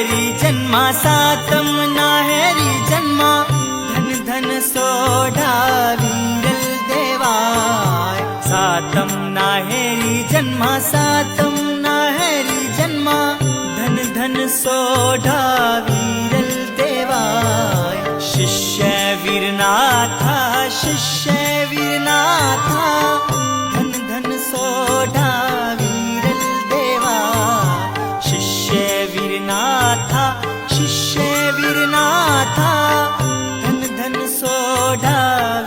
हेरी जन्मा सातम ना हेरी जन्मा धन धन सोढ़ा वीरल देवाय सातम ना हेरी जन्मा सातम ना हेरी जन्मा धन धन सोढ़ा वीरल देवाय शिष्य वीरनाथा शिष्य वीरनाथा धन धन सोढ़ा वीरल देवा शिष्य वीरनाथा धन धन सोढ़ा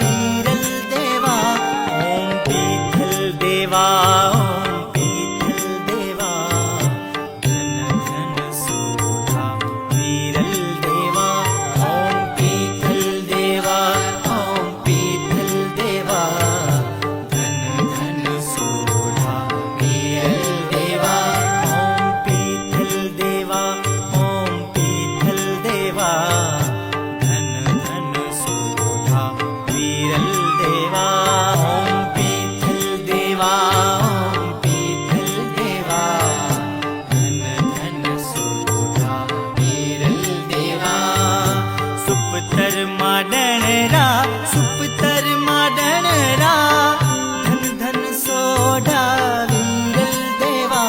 वीरल देवा ओम पीतल देवा ओम पीतल देवा धन धन सोढ़ा वीरल देवा ओम पीतल देवा ओम पीतल देवा धन धन सोढ़ा वीरल देवा ओम पीतल देवा ओम पीतल देवा धन धन सोढ़ा वीरल देवा ओम पीतल देवा ओम पीतल देवा धन धन सोढ़ा वीरल देवा सुपतर माडणरा सुपतर माडणरा धन धन सोढ़ा वीरल देवा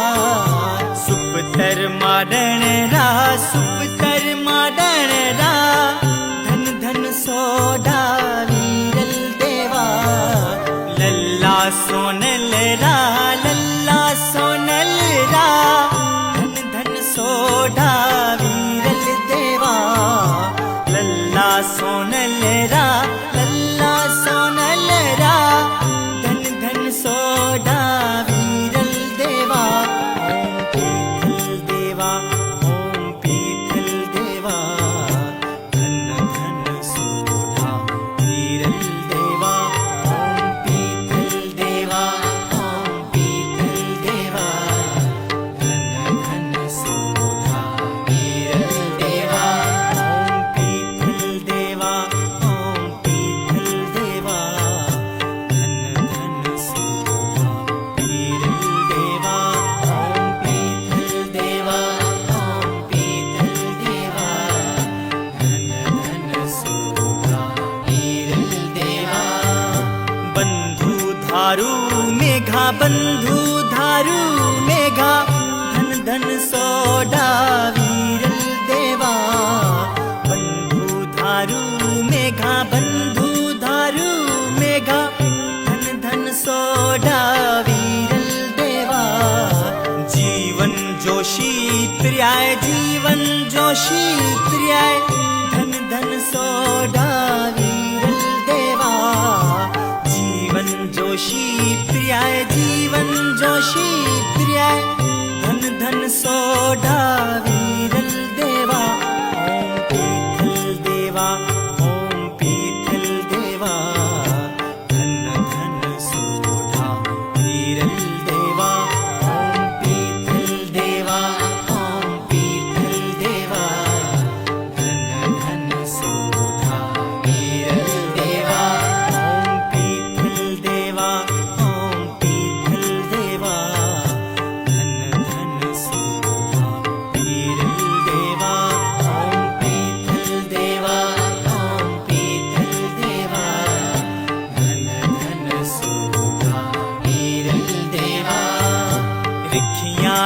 सुपतर माडणरा धन धन सोढ़ा वीरल देवा लल्ला सोनल रा धन धन सोढ़ा वीरल देवा लल्ला सोनल रा धन धन सोढ़ा वीरल देवा ओम पीतल देवा धन धन सोढ़ा वीरल देवा ओम पीतल देवा ओम पीतल देवा धन धन सोढ़ा वीरल देवा ओम पीतल देवा ओम पीतल देवा धन धन सोढ़ा वीरल देवा ओम पीतल देवा ओम पीतल देवा धन धन सोढ़ा वीरल देवा बंधु धारू मेघा धन धन सोढ़ा वीरल देवा बंधु धारू मेघा धन धन सोढ़ा वीरल देवा जीवन जोशी प्रियाय धन धन सोढ़ा वीरल देवा जीवन जोशी प्रियाय धन धन सोढ़ा वीरल देवा ओम पीतल देवा धन धन सोढ़ा वीरल देवा ओम पीतल देवा ओम पीतल देवा धन धन सोढ़ा वीरल देवा ओम पीतल देवा ओम पीतल देवा धन धन सोढ़ा वीरल देवा ओम पीतल देवा ओम पीतल देवा धन धन सोढ़ा वीरल देवा रिखियां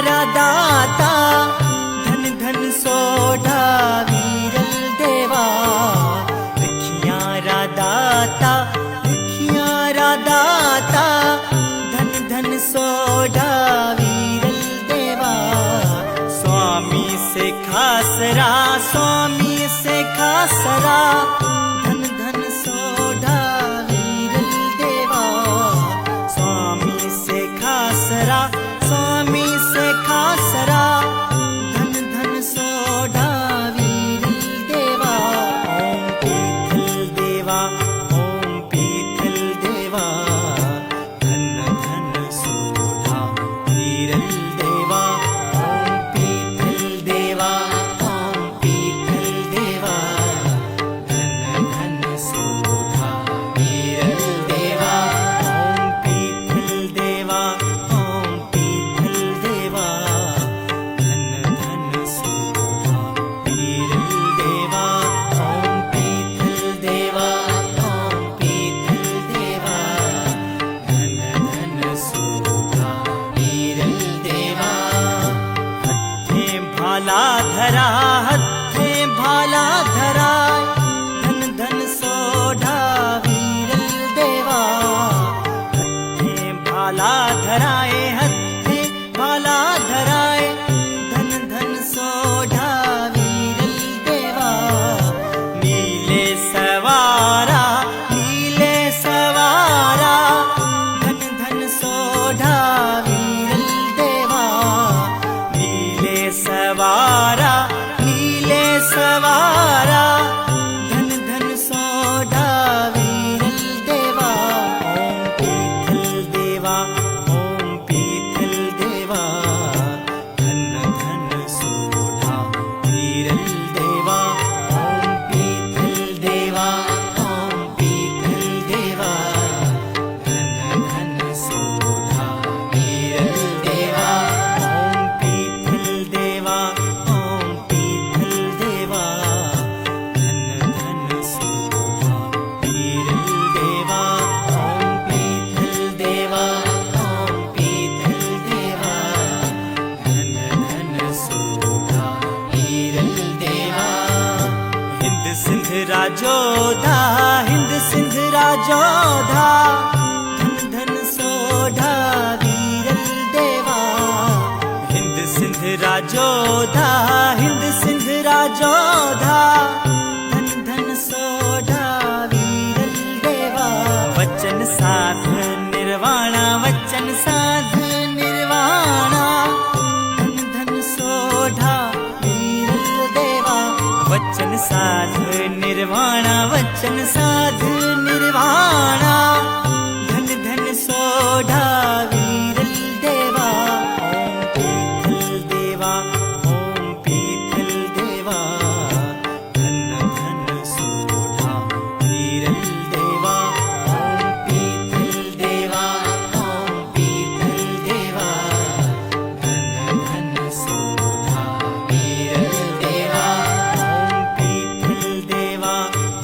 रादाता धन धन सोढ़ा वीरल देवा रिखियां रादाता धन धन सोढ़ा वीरल देवा स्वामी से खासरा धन धन सोढ़ा वीरल देवा स्वामी से खासरा धन धन सोढ़ा वीरल देवा ओम पीतल देवा धन धन सोढ़ा वीरल देवा ओम पीतल देवा धन योधा हिंद सिंध राजोधा धन धन सोढ़ा वीरल देवा वचन साध निर्वाणा वचन साध निर्वाणा धन धन सोढ़ा वीरल देवा वचन साध निर्वाणा वचन साध निर्वाणा धन धन सोढ़ा वीरल देवा ओम पीतल देवा धन धन सोढ़ा वीरल देवा ओम पीतल देवा धन धन सोढ़ा वीरल देवा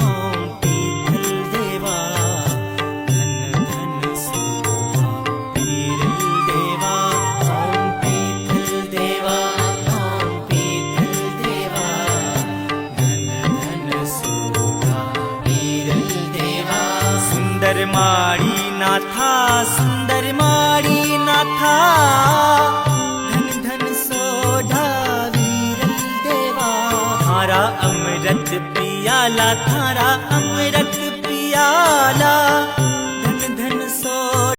ओम पीतल देवा धन धन सोढ़ा वीरल देवा ओम पीतल देवा धन धन सोढ़ा वीरल देवा सुंदर माड़ी नाथा धन धन सोढ़ा वीरल देवा थारा अमृत पियाला